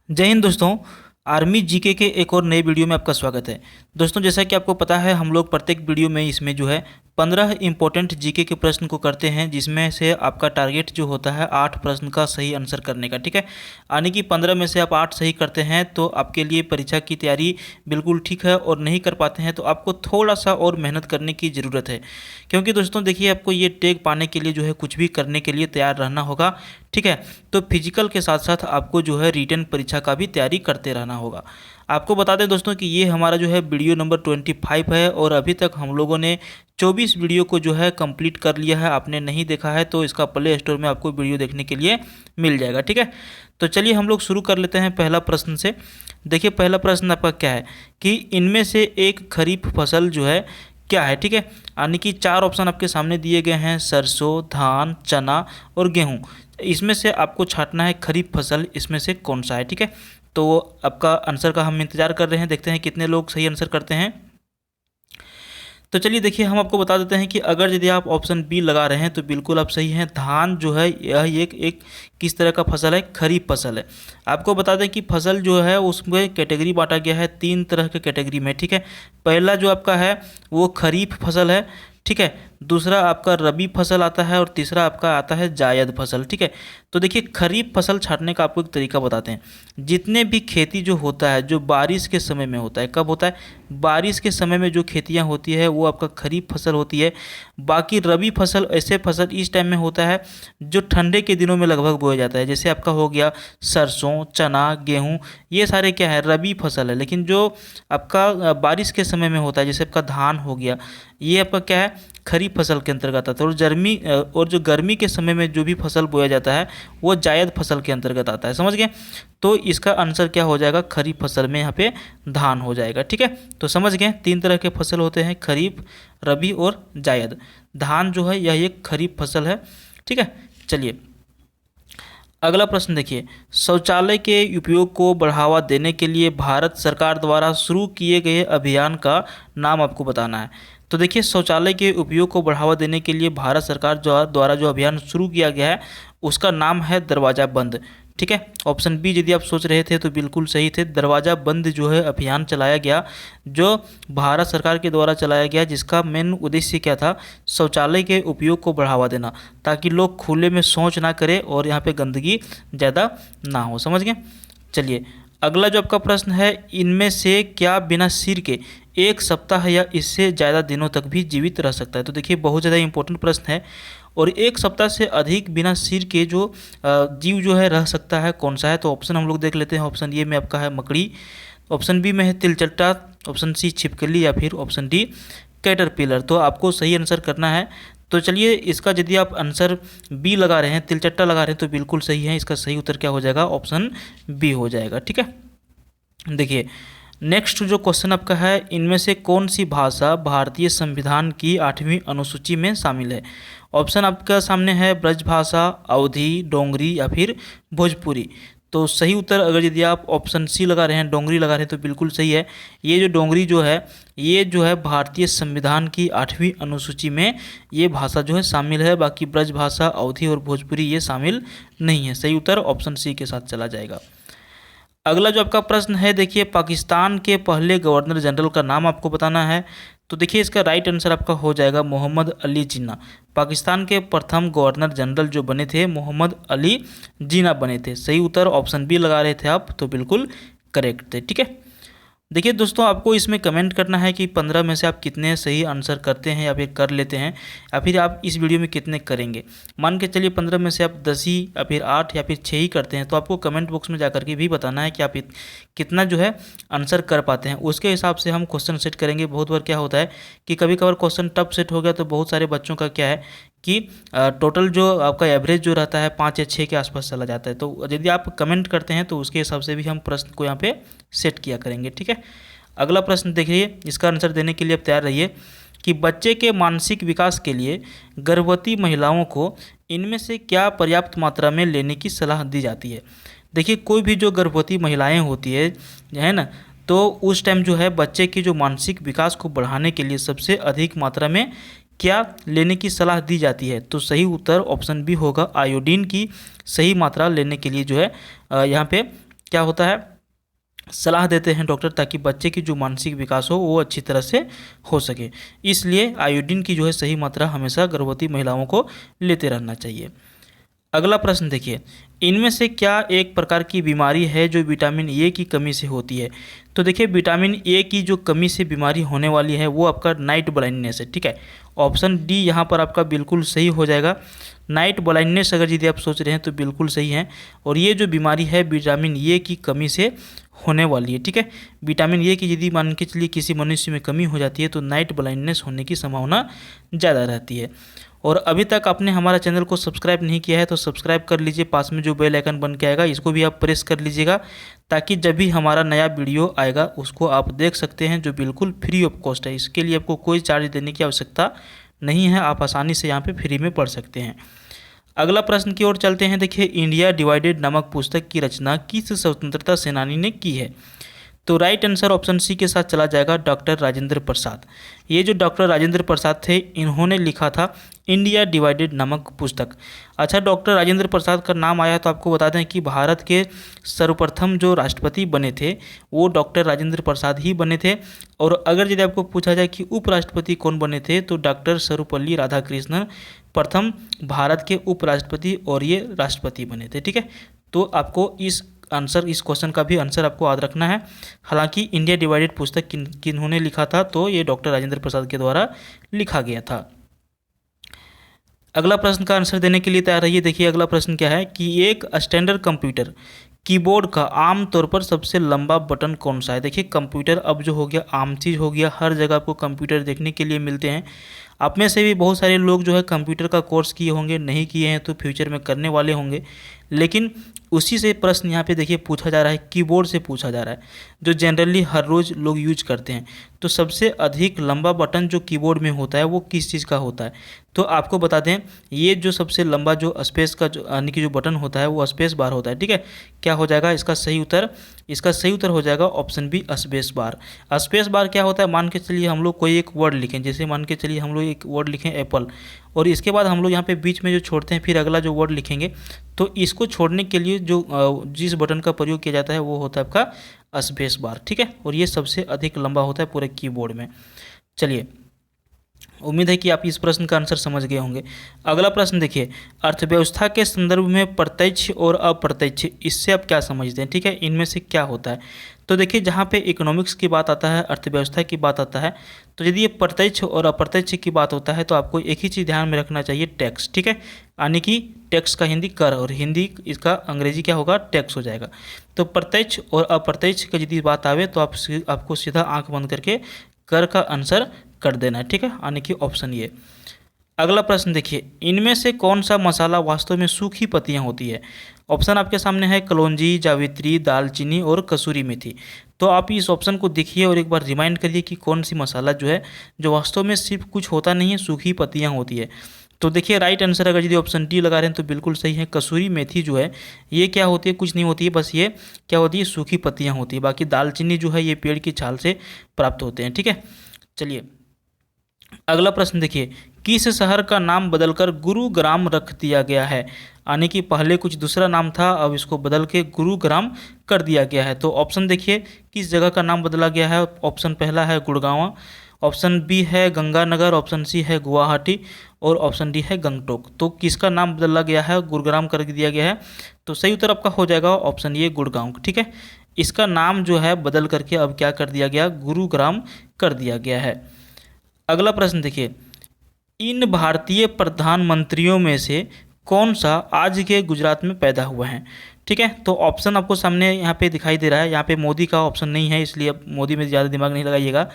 जय हिंद दोस्तों। Army GK के एक और नए वीडियो में आपका स्वागत है। दोस्तों, जैसा कि आपको पता है, हम लोग प्रत्येक वीडियो में इसमें जो है 15 इंपॉर्टेंट जीके के प्रश्न को करते हैं, जिसमें से आपका टारगेट जो होता है 8 प्रश्न का सही आंसर करने का। ठीक है, यानी कि 15 में से आप 8 सही करते हैं तो आपके लिए परीक्षा की तैयारी बिल्कुल ठीक है, और नहीं कर पाते हैं तो आपको थोड़ा सा और मेहनत करने की ज़रूरत है। क्योंकि दोस्तों देखिए, आपको ये टैग पाने के लिए जो है कुछ भी करने के लिए तैयार रहना होगा। ठीक है, तो फिजिकल के साथ साथ आपको जो है रिटन परीक्षा का भी तैयारी करते रहना होगा। आपको बता दें दोस्तों कि ये हमारा जो है वीडियो नंबर 25 है, और अभी तक हम लोगों ने 24 वीडियो को जो है कंप्लीट कर लिया है। आपने नहीं देखा है तो इसका प्ले स्टोर में आपको वीडियो देखने के लिए मिल जाएगा। ठीक है, तो चलिए हम लोग शुरू कर लेते हैं पहला प्रश्न से। देखिए, पहला प्रश्न आपका क्या है कि इनमें से एक खरीफ फसल जो है क्या है। ठीक है, यानी कि 4 ऑप्शन आपके सामने दिए गए हैं: सरसों, धान, चना और गेहूं। इसमें से आपको छांटना है खरीफ फसल, इसमें से कौन सा है। ठीक है, तो आपका आंसर का हम इंतजार कर रहे हैं, देखते हैं कितने लोग सही आंसर करते हैं। तो चलिए देखिए, हम आपको बता देते हैं कि अगर यदि आप ऑप्शन बी लगा रहे हैं तो बिल्कुल आप सही हैं। धान जो है यह एक किस तरह का फसल है? खरीफ फसल है। आपको बता दें कि फसल जो है उसमें कैटेगरी बांटा गया है 3 तरह के कैटेगरी में। ठीक है, पहला जो आपका है वो खरीफ फसल है। ठीक है, दूसरा आपका रबी फसल आता है, और तीसरा आपका आता है जायद फसल। ठीक है, तो देखिए, खरीफ फसल छांटने का आपको एक तरीका बताते हैं। जितने भी खेती जो होता है जो बारिश के समय में होता है, कब होता है? बारिश के समय में जो खेतियां होती है वो आपका खरीफ फसल होती है। बाकी रबी फसल ऐसे फसल इस टाइम में होता है जो ठंडे के दिनों में लगभग बोया जाता है। जैसे आपका हो गया सरसों, चना, गेहूँ, ये सारे क्या है? रबी फसल है। लेकिन जो आपका बारिश के समय में होता है, जैसे आपका धान हो गया, ये आपका क्या है? खरीफ फसल के अंतर्गत आता है। और जो गर्मी के समय में जो भी फसल बोया जाता है वो जायद फसल के अंतर्गत आता है। समझ गए? तो इसका आंसर क्या हो जाएगा? खरीफ फसल में यहाँ पे धान हो जाएगा। ठीक है, तो समझ गए 3 तरह के फसल होते हैं: खरीफ, रबी और जायद। धान जो है यह एक खरीफ फसल है। ठीक है, चलिए अगला प्रश्न देखिए। शौचालय के उपयोग को बढ़ावा देने के लिए भारत सरकार द्वारा शुरू किए गए अभियान का नाम आपको बताना है। तो देखिए, शौचालय के उपयोग को बढ़ावा देने के लिए भारत सरकार द्वारा जो अभियान शुरू किया गया है उसका नाम है दरवाज़ा बंद। ठीक है, ऑप्शन बी यदि आप सोच रहे थे तो बिल्कुल सही थे। दरवाज़ा बंद जो है अभियान चलाया गया, जो भारत सरकार के द्वारा चलाया गया, जिसका मेन उद्देश्य क्या था? शौचालय के उपयोग को बढ़ावा देना, ताकि लोग खुले में शौच ना करें और यहाँ पे गंदगी ज़्यादा ना हो। समझ गए? चलिए अगला जो आपका प्रश्न है, इनमें से क्या बिना सिर के 1 सप्ताह या इससे ज़्यादा दिनों तक भी जीवित रह सकता है? तो देखिए, बहुत ज़्यादा इंपॉर्टेंट प्रश्न है। और 1 सप्ताह से अधिक बिना सिर के जो जीव जो है रह सकता है, कौन सा है? तो ऑप्शन हम लोग देख लेते हैं। ऑप्शन ए में आपका है मकड़ी, ऑप्शन बी में है तिलचट्टा, ऑप्शन सी छिपकली, या फिर ऑप्शन डी कैटरपिलर। तो आपको सही आंसर करना है। तो चलिए, इसका यदि आप आंसर बी लगा रहे हैं, तिलचट्टा लगा रहे हैं, तो बिल्कुल सही है। इसका सही उत्तर क्या हो जाएगा? ऑप्शन बी हो जाएगा। ठीक है, देखिए नेक्स्ट जो क्वेश्चन आपका है, इनमें से कौन सी भाषा भारतीय संविधान की 8वीं अनुसूची में शामिल है? ऑप्शन आपका सामने है: ब्रजभाषा, अवधी, डोंगरी, या फिर भोजपुरी। तो सही उत्तर अगर यदि आप ऑप्शन सी लगा रहे हैं, डोंगरी लगा रहे हैं, तो बिल्कुल सही है। ये जो डोंगरी जो है, ये जो है भारतीय संविधान की 8वीं अनुसूची में ये भाषा जो है शामिल है। बाकी ब्रजभाषा, अवधी और भोजपुरी ये शामिल नहीं है। सही उत्तर ऑप्शन सी के साथ चला जाएगा। अगला जो आपका प्रश्न है, देखिए, पाकिस्तान के पहले गवर्नर जनरल का नाम आपको बताना है। तो देखिए, इसका राइट आंसर आपका हो जाएगा मोहम्मद अली जिन्ना। पाकिस्तान के प्रथम गवर्नर जनरल जो बने थे, मोहम्मद अली जिन्ना बने थे। सही उत्तर ऑप्शन बी लगा रहे थे आप, तो बिल्कुल करेक्ट थे। ठीक है, देखिए दोस्तों, आपको इसमें कमेंट करना है कि 15 में से आप कितने सही आंसर करते हैं, या फिर कर लेते हैं, या फिर आप इस वीडियो में कितने करेंगे। मान के चलिए 15 में से आप 10 ही, या फिर 8, या फिर 6 ही करते हैं, तो आपको कमेंट बॉक्स में जाकर के भी बताना है कि आप कितना जो है आंसर कर पाते हैं। उसके हिसाब से हम क्वेश्चन सेट करेंगे। बहुत बार क्या होता है कि कभी कभार क्वेश्चन टफ सेट हो गया तो बहुत सारे बच्चों का क्या है कि टोटल जो आपका एवरेज जो रहता है 5 या 6 के आसपास चला जाता है। तो यदि आप कमेंट करते हैं तो उसके हिसाब से भी हम प्रश्न को यहाँ पे सेट किया करेंगे। ठीक है, अगला प्रश्न देखिए, इसका आंसर देने के लिए आप तैयार रहिए कि बच्चे के मानसिक विकास के लिए गर्भवती महिलाओं को इनमें से क्या पर्याप्त मात्रा में लेने की सलाह दी जाती है? देखिए, कोई भी जो गर्भवती महिलाएं होती है ना, तो उस टाइम जो है बच्चे की जो मानसिक विकास को बढ़ाने के लिए सबसे अधिक मात्रा में क्या लेने की सलाह दी जाती है? तो सही उत्तर ऑप्शन बी होगा, आयोडीन की सही मात्रा लेने के लिए जो है यहाँ पे क्या होता है, सलाह देते हैं डॉक्टर, ताकि बच्चे की जो मानसिक विकास हो वो अच्छी तरह से हो सके। इसलिए आयोडीन की जो है सही मात्रा हमेशा गर्भवती महिलाओं को लेते रहना चाहिए। अगला प्रश्न देखिए, इनमें से क्या एक प्रकार की बीमारी है जो विटामिन ए की कमी से होती है? तो देखिए, विटामिन ए की जो कमी से बीमारी होने वाली है वो आपका नाइट ब्लाइंडनेस है। ठीक है, ऑप्शन डी यहाँ पर आपका बिल्कुल सही हो जाएगा। नाइट ब्लाइंडनेस अगर यदि आप सोच रहे हैं तो बिल्कुल सही है, और ये जो बीमारी है विटामिन ए की कमी से होने वाली है। ठीक है, विटामिन ए की यदि मान के चलिए किसी मनुष्य में कमी हो जाती है तो नाइट ब्लाइंडनेस होने की संभावना ज़्यादा रहती है। और अभी तक आपने हमारा चैनल को सब्सक्राइब नहीं किया है तो सब्सक्राइब कर लीजिए, पास में जो बेल आइकन बन के आएगा इसको भी आप प्रेस कर लीजिएगा, ताकि जब भी हमारा नया वीडियो आएगा उसको आप देख सकते हैं, जो बिल्कुल फ्री ऑफ कॉस्ट है। इसके लिए आपको कोई चार्ज देने की आवश्यकता नहीं है, आप आसानी से यहाँ पे फ्री में पढ़ सकते हैं। अगला प्रश्न की ओर चलते हैं। देखिए, इंडिया डिवाइडेड नामक पुस्तक की रचना किस स्वतंत्रता सेनानी ने की है? तो राइट आंसर ऑप्शन सी के साथ चला जाएगा, डॉक्टर राजेंद्र प्रसाद। ये जो डॉक्टर राजेंद्र प्रसाद थे इन्होंने लिखा था इंडिया डिवाइडेड नामक पुस्तक। अच्छा, डॉक्टर राजेंद्र प्रसाद का नाम आया तो आपको बता दें कि भारत के सर्वप्रथम जो राष्ट्रपति बने थे वो डॉक्टर राजेंद्र प्रसाद ही बने थे। और अगर यदि आपको पूछा जाए कि उपराष्ट्रपति कौन बने थे तो डॉक्टर सर्वपल्ली राधाकृष्णन प्रथम भारत के उपराष्ट्रपति और ये राष्ट्रपति बने थे। ठीक है, तो आपको इस क्वेश्चन का भी आंसर आपको याद रखना है। हालांकि इंडिया डिवाइडेड पुस्तक किन्होंने लिखा था, तो ये डॉक्टर राजेंद्र प्रसाद के द्वारा लिखा गया था। अगला प्रश्न का आंसर देने के लिए तैयार रहिए। देखिए, अगला प्रश्न क्या है कि एक स्टैंडर्ड कंप्यूटर कीबोर्ड का आम तौर पर सबसे लंबा बटन कौन सा है? देखिए, कंप्यूटर अब जो हो गया आम चीज़ हो गया, हर जगह आपको कंप्यूटर देखने के लिए मिलते हैं। आप में से भी बहुत सारे लोग जो है कंप्यूटर का कोर्स किए होंगे, नहीं किए हैं तो फ्यूचर में करने वाले होंगे, लेकिन उसी से प्रश्न यहाँ पे देखिए पूछा जा रहा है, कीबोर्ड से पूछा जा रहा है, जो जनरली हर रोज़ लोग यूज करते हैं। तो सबसे अधिक लंबा बटन जो कीबोर्ड में होता है वो किस चीज़ का होता है? तो आपको बता दें, ये जो सबसे लंबा जो स्पेस का जो यानी कि जो बटन होता है वो स्पेस बार होता है। ठीक है, क्या हो जाएगा इसका सही उत्तर? इसका सही उत्तर हो जाएगा option B, space bar. Space bar क्या होता है? मान के चलिए हम लोग कोई एक वर्ड लिखें, जैसे मान के चलिए हम लोग एक वर्ड लिखें एप्पल, और इसके बाद हम लोग यहाँ पे बीच में जो छोड़ते हैं फिर अगला जो वर्ड लिखेंगे, तो इसको छोड़ने के लिए जो जिस बटन का प्रयोग किया जाता है वो होता है आपका स्पेस बार। ठीक है, और ये सबसे अधिक लंबा होता है पूरे कीबोर्ड में। चलिए, उम्मीद है कि आप इस प्रश्न का आंसर समझ गए होंगे। अगला प्रश्न देखिए, अर्थव्यवस्था के संदर्भ में प्रत्यक्ष और अप्रत्यक्ष, इससे आप क्या समझते हैं? ठीक है, इनमें से क्या होता है? तो देखिए, जहाँ पे इकोनॉमिक्स की बात आता है, अर्थव्यवस्था की बात आता है, तो यदि ये प्रत्यक्ष और अप्रत्यक्ष की बात होता है तो आपको एक ही चीज़ ध्यान में रखना चाहिए, टैक्स। ठीक है, यानी कि टैक्स का हिंदी कर और हिंदी इसका अंग्रेजी क्या होगा? टैक्स हो जाएगा। तो प्रत्यक्ष और अप्रत्यक्ष की यदि बात आवे तो आपको सीधा आंख बंद करके कर का आंसर कर देना है। ठीक है, यानी कि ऑप्शन ये। अगला प्रश्न देखिए, इनमें से कौन सा मसाला वास्तव में सूखी पत्तियां होती है? ऑप्शन आपके सामने है कलौंजी, जावित्री, दालचीनी और कसूरी मेथी। तो आप इस ऑप्शन को देखिए और एक बार रिमाइंड करिए कि कौन सी मसाला जो है जो वास्तव में सिर्फ कुछ होता नहीं है, सूखी पत्तियां होती है। तो देखिए, राइट आंसर अगर यदि ऑप्शन डी लगा रहे हैं तो बिल्कुल सही है। कसूरी मेथी जो है ये क्या होती है? कुछ नहीं होती है, बस ये क्या होती है? सूखी पत्तियाँ होती है। बाकी दालचीनी जो है ये पेड़ की छाल से प्राप्त होते हैं। ठीक है, चलिए अगला प्रश्न देखिए, किस शहर का नाम बदलकर गुरुग्राम रख दिया गया है? यानी कि पहले कुछ दूसरा नाम था, अब इसको बदल के गुरुग्राम कर दिया गया है। तो ऑप्शन देखिए, किस जगह का नाम बदला गया है? ऑप्शन पहला है गुड़गांव, ऑप्शन बी है गंगानगर, ऑप्शन सी है गुवाहाटी और ऑप्शन डी है गंगटोक। तो किसका नाम बदला गया है? गुरुग्राम कर दिया गया है। तो सही उत्तर आपका हो जाएगा ऑप्शन ये, गुड़गांव। ठीक है, इसका नाम जो है बदल करके अब क्या कर दिया गया? गुरुग्राम कर दिया गया है। अगला प्रश्न देखिए, इन भारतीय प्रधानमंत्रियों में से कौन सा आज के गुजरात में पैदा हुआ है? ठीक है, तो ऑप्शन आपको सामने यहाँ पे दिखाई दे रहा है। यहाँ पे मोदी का ऑप्शन नहीं है, इसलिए अब मोदी में ज़्यादा दिमाग नहीं लगाइएगा।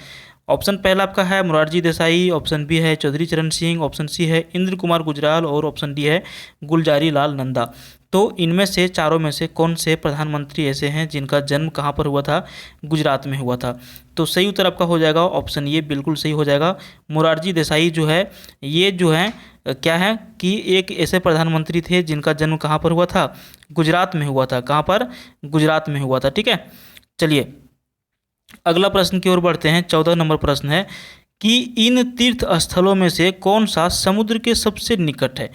ऑप्शन पहला आपका है मोरारजी देसाई, ऑप्शन बी है चौधरी चरण सिंह, ऑप्शन सी है इंद्र कुमार गुजराल और ऑप्शन डी है गुलजारी लाल नंदा। तो इनमें से चारों में से कौन से प्रधानमंत्री ऐसे हैं जिनका जन्म कहाँ पर हुआ था? गुजरात में हुआ था। तो सही उत्तर आपका हो जाएगा ऑप्शन ये, बिल्कुल सही हो जाएगा। मोरारजी देसाई जो है ये जो है क्या है कि एक ऐसे प्रधानमंत्री थे जिनका जन्म कहाँ पर हुआ था? गुजरात में हुआ था। कहाँ पर? गुजरात में हुआ था। ठीक है, चलिए अगला प्रश्न की ओर बढ़ते हैं। 14 नंबर प्रश्न है कि इन तीर्थ स्थलों में से कौन सा समुद्र के सबसे निकट है?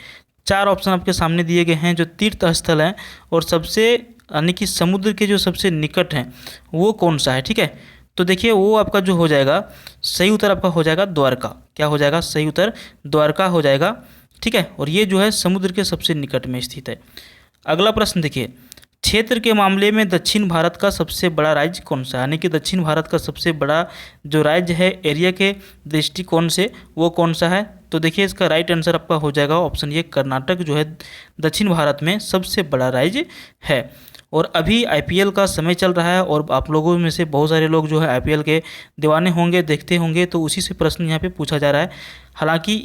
चार ऑप्शन आपके सामने दिए गए हैं जो तीर्थ स्थल हैं और सबसे यानी कि समुद्र के जो सबसे निकट हैं वो कौन सा है, ठीक है। तो देखिए वो आपका जो हो जाएगा, सही उत्तर आपका हो जाएगा द्वारका। क्या हो जाएगा, सही उत्तर द्वारका हो जाएगा, ठीक है। और ये जो है समुद्र के सबसे निकट में स्थित है। अगला प्रश्न देखिए, क्षेत्र के मामले में दक्षिण भारत का सबसे बड़ा राज्य कौन सा है, यानी कि दक्षिण भारत का सबसे बड़ा जो राज्य है एरिया के दृष्टिकोण से वो कौन सा है। तो देखिए इसका राइट आंसर आपका हो जाएगा ऑप्शन ए, कर्नाटक जो है दक्षिण भारत में सबसे बड़ा राज्य है। और अभी आईपीएल का समय चल रहा है और आप लोगों में से बहुत सारे लोग जो है आईपीएल के दीवाने होंगे, देखते होंगे, तो उसी से प्रश्न यहाँ पे पूछा जा रहा है। हालांकि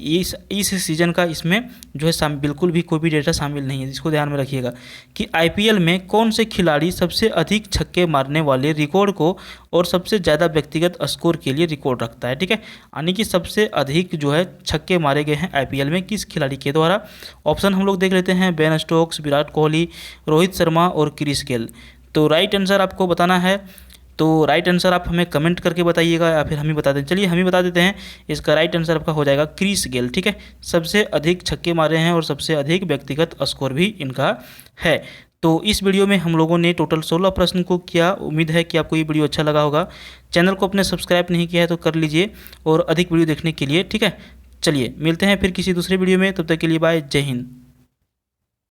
इस सीज़न का इसमें जो है बिल्कुल भी कोई भी डेटा शामिल नहीं है। इसको ध्यान में रखिएगा कि आईपीएल में कौन से खिलाड़ी सबसे अधिक छक्के मारने वाले रिकॉर्ड को और सबसे ज़्यादा व्यक्तिगत स्कोर के लिए रिकॉर्ड रखता है, ठीक है। यानी कि सबसे अधिक जो है छक्के मारे गए हैं आईपीएल में किस खिलाड़ी के द्वारा। ऑप्शन हम लोग देख लेते हैं, बेन स्टोक्स, विराट कोहली, रोहित शर्मा और क्रिस गेल। तो राइट आंसर आपको बताना है, तो राइट आंसर आप हमें कमेंट करके बताइएगा या फिर हम ही बता दें। चलिए हम ही बता देते हैं, इसका राइट आंसर आपका हो जाएगा क्रिस गेल, ठीक है। सबसे अधिक छक्के मारे हैं और सबसे अधिक व्यक्तिगत स्कोर भी इनका है। तो इस वीडियो में हम लोगों ने टोटल 16 प्रश्न को किया। उम्मीद है कि आपको ये वीडियो अच्छा लगा होगा। चैनल को अपने सब्सक्राइब नहीं किया है तो कर लीजिए और अधिक वीडियो देखने के लिए, ठीक है। चलिए मिलते हैं फिर किसी दूसरे वीडियो में, तब तक के लिए बाय, जय हिंद।